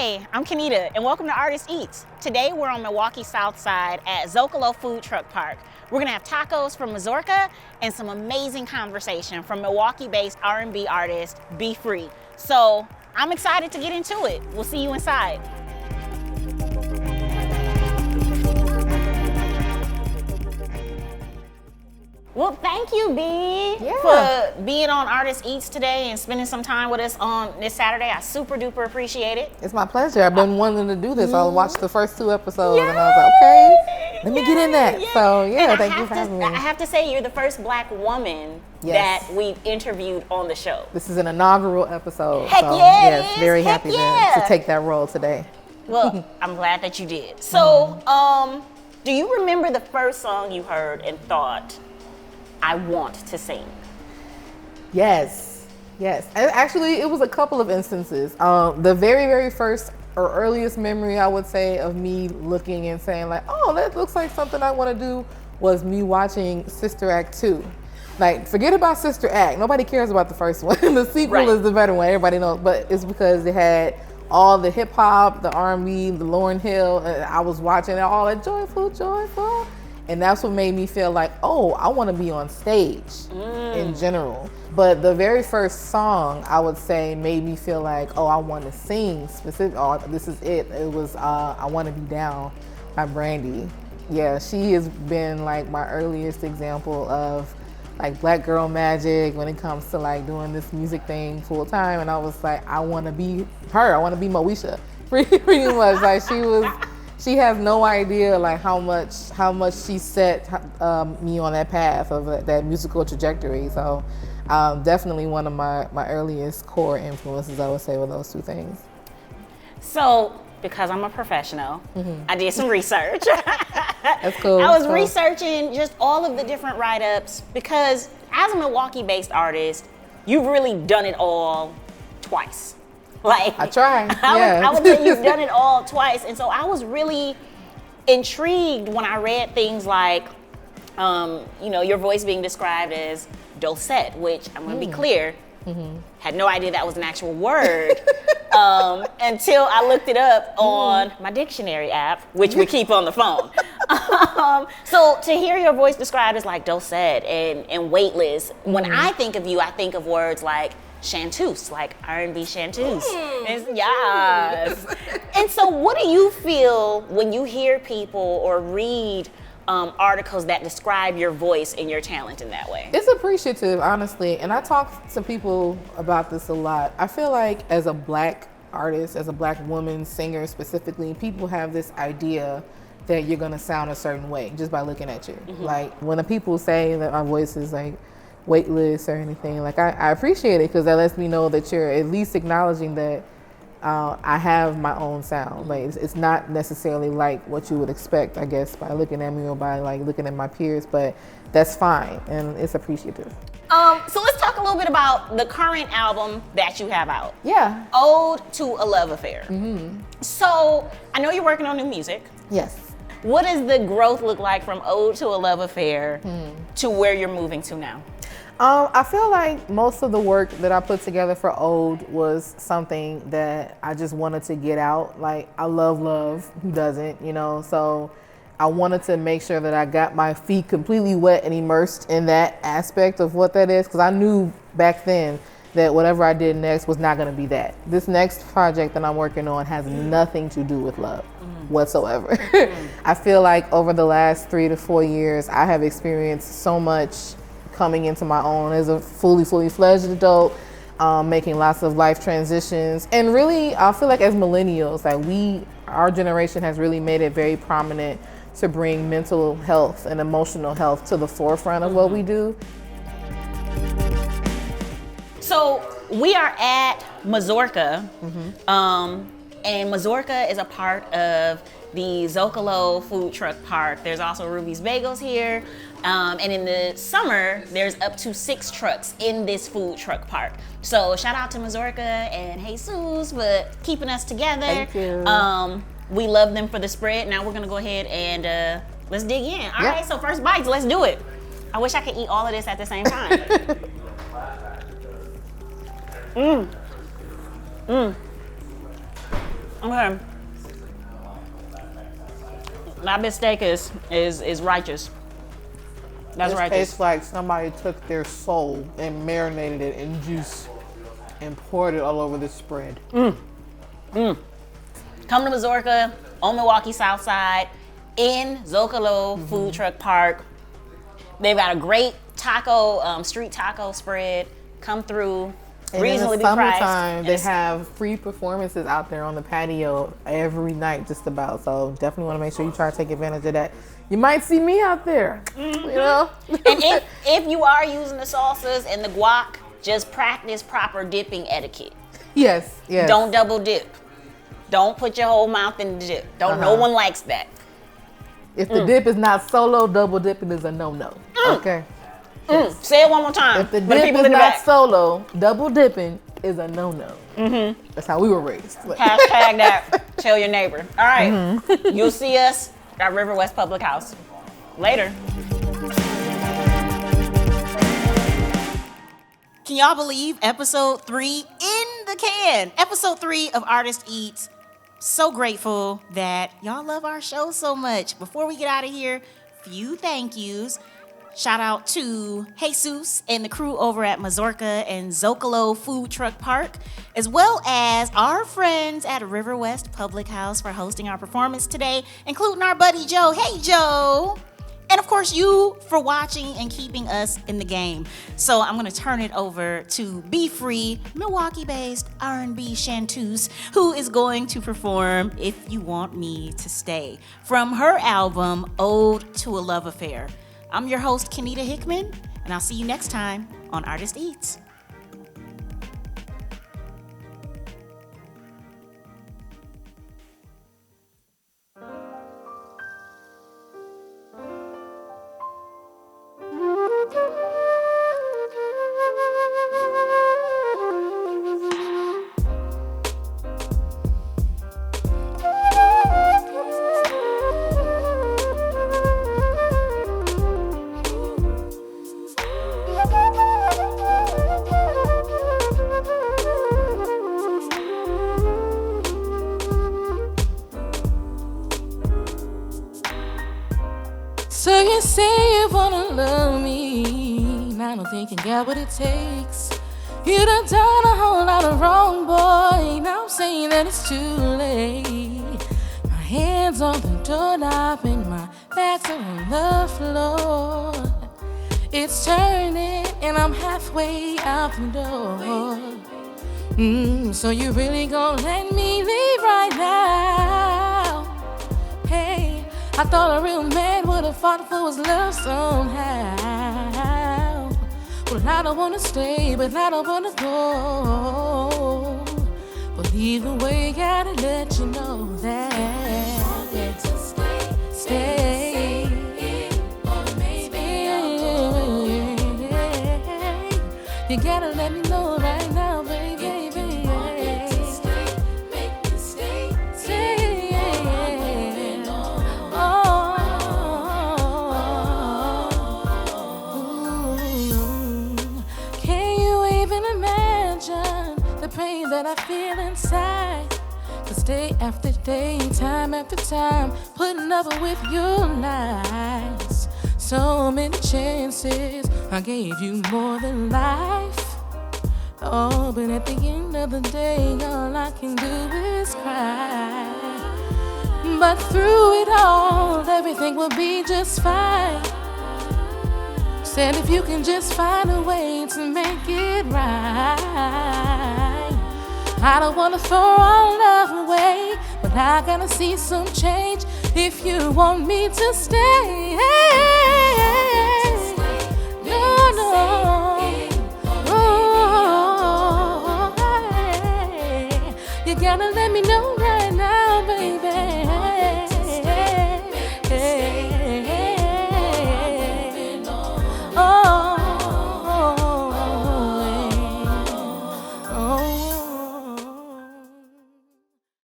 Hey, I'm Kennita, and welcome to Artist Eats. Today we're on Milwaukee South Side at Zocalo Food Park. We're gonna have tacos from Mazorca and some amazing conversation from Milwaukee-based R&B artist Be Free. So I'm excited to get into it. We'll see you inside. Well, thank you, B, for being on Artist Eats today and spending some time with us on this Saturday. I super duper appreciate it. It's my pleasure. I've been wanting to do this. I watched the first 2 episodes and I was like, okay, let me get in that. So yeah, thank you for having me. I have to say, you're the first Black woman that we've interviewed on the show. This is an inaugural episode. Heck so yeah, yes, very happy to take that role today. Well, I'm glad that you did. So, do you remember the first song you heard and thought, I want to sing? Yes. Actually, it was a couple of instances. The very, very first or earliest memory, I would say, of me looking and saying like, oh, that looks like something I want to do, was me watching Sister Act 2. Like, forget about Sister Act. Nobody cares about the first one. The sequel is the better one. Everybody knows, but it's because it had all the hip hop, the R&B, the Lauryn Hill, and I was watching it all that joyful. And that's what made me feel like, oh, I want to be on stage in general. But the very first song, I would say, made me feel like, oh, I want to sing specific. Oh, this is it. It was I Want to Be Down by Brandy. Yeah, she has been like my earliest example of like Black girl magic when it comes to like doing this music thing full time. And I was like, I want to be her. I want to be Moesha. Pretty much. Like she has no idea like how much she set me on that path of that musical trajectory. So definitely one of my earliest core influences, I would say, were those 2 things. So, because I'm a professional, I did some research. That's cool. I was researching just all of the different write-ups because as a Milwaukee-based artist, you've really done it all twice. Like, I try. I would say you've done it all twice. And so I was really intrigued when I read things like, your voice being described as dulcet, which I'm going to be clear, had no idea that was an actual word until I looked it up on my dictionary app, which we keep on the phone. So to hear your voice described as like dulcet and weightless, when I think of you, I think of words like chanteuse, like R&B chanteuse. Yes. And so what do you feel when you hear people or read articles that describe your voice and your talent in that way? It's appreciative, honestly. And I talk to people about this a lot. I feel like as a Black artist, as a Black woman singer specifically, people have this idea that you're gonna sound a certain way just by looking at you. Like when the people say that my voice is like weightless or anything, like I appreciate it because that lets me know that you're at least acknowledging that I have my own sound. Like it's not necessarily like what you would expect, I guess, by looking at me or by like looking at my peers, but that's fine and it's appreciative. So let's talk a little bit about the current album that you have out. Yeah. Ode to a Love Affair. So I know you're working on new music. Yes. What does the growth look like from Ode to a Love Affair to where you're moving to now? I feel like most of the work that I put together for Ode was something that I just wanted to get out. Like, I love, who doesn't, So I wanted to make sure that I got my feet completely wet and immersed in that aspect of what that is, because I knew back then that whatever I did next was not going to be that. This next project that I'm working on has nothing to do with love whatsoever. I feel like over the last 3 to 4 years, I have experienced so much coming into my own as a fully fledged adult, making lots of life transitions. And really, I feel like as millennials, like our generation has really made it very prominent to bring mental health and emotional health to the forefront of what we do. So we are at Mazorca, and Mazorca is a part of the Zocalo Food Park. There's also Ruby's Bagels here. And in the summer, there's up to 6 trucks in this food truck park. So shout out to Mazorca and Jesus for keeping us together. Thank you. We love them for the spread. Now we're gonna go ahead and let's dig in. All right, so first bites, let's do it. I wish I could eat all of this at the same time. Okay. My mistake is righteous. That's It righteous. tastes like somebody took their soul and marinated it in juice and poured it all over this spread. Come to Mazorca on Milwaukee South Side in Zocalo Food Truck Park. They've got a great taco, street taco spread. Come through. And Reasonably in the priced. summertime, they have free performances out there on the patio every night, just about. So definitely want to make sure you try to take advantage of that. You might see me out there, you know. And if you are using the salsas and the guac, just practice proper dipping etiquette. Yes. Don't double dip. Don't put your whole mouth in the dip. No one likes that. If the dip is not solo, double dipping is a no-no. Okay. Say it one more time. If the dip is not solo, double dipping is a no-no. That's how we were raised. Hashtag that. Tell your neighbor. All right. You'll see us at Riverwest Public House. Later. Can y'all believe episode 3 in the can? Episode 3 of Artist Eats. So grateful that y'all love our show so much. Before we get out of here, few thank yous. Shout out to Jesus and the crew over at Mazorca and Zocalo Food Truck Park, as well as our friends at Riverwest Public House for hosting our performance today, including our buddy Joe. Hey, Joe. And of course, you for watching and keeping us in the game. So I'm going to turn it over to Be Free, Milwaukee-based R&B chanteuse, who is going to perform If You Want Me to Stay from her album, Ode to a Love Affair. I'm your host, Kennita Hickman, and I'll see you next time on Artist Eats. So you say you wanna love me, and I don't think you got what it takes. You done done a whole lot of wrong, boy. Now I'm saying that it's too late. My hands on the doorknob and my back's on the floor. It's turning and I'm halfway out the door. So you really gonna let me leave right now? Hey, I thought a real man would have fought for his love somehow. Well, I don't wanna stay, but I don't wanna go. But either way, gotta let you know that stay. Or maybe you gotta let me know right now, baby. Pain that I feel inside, 'cause day after day, time after time, putting up with your lies. So many chances, I gave you more than life. Oh, but at the end of the day, all I can do is cry. But through it all, everything will be just fine. Said if you can just find a way to make it right. I don't wanna throw our love away, but I gotta see some change if you want me to stay. You gotta let me know right now, baby.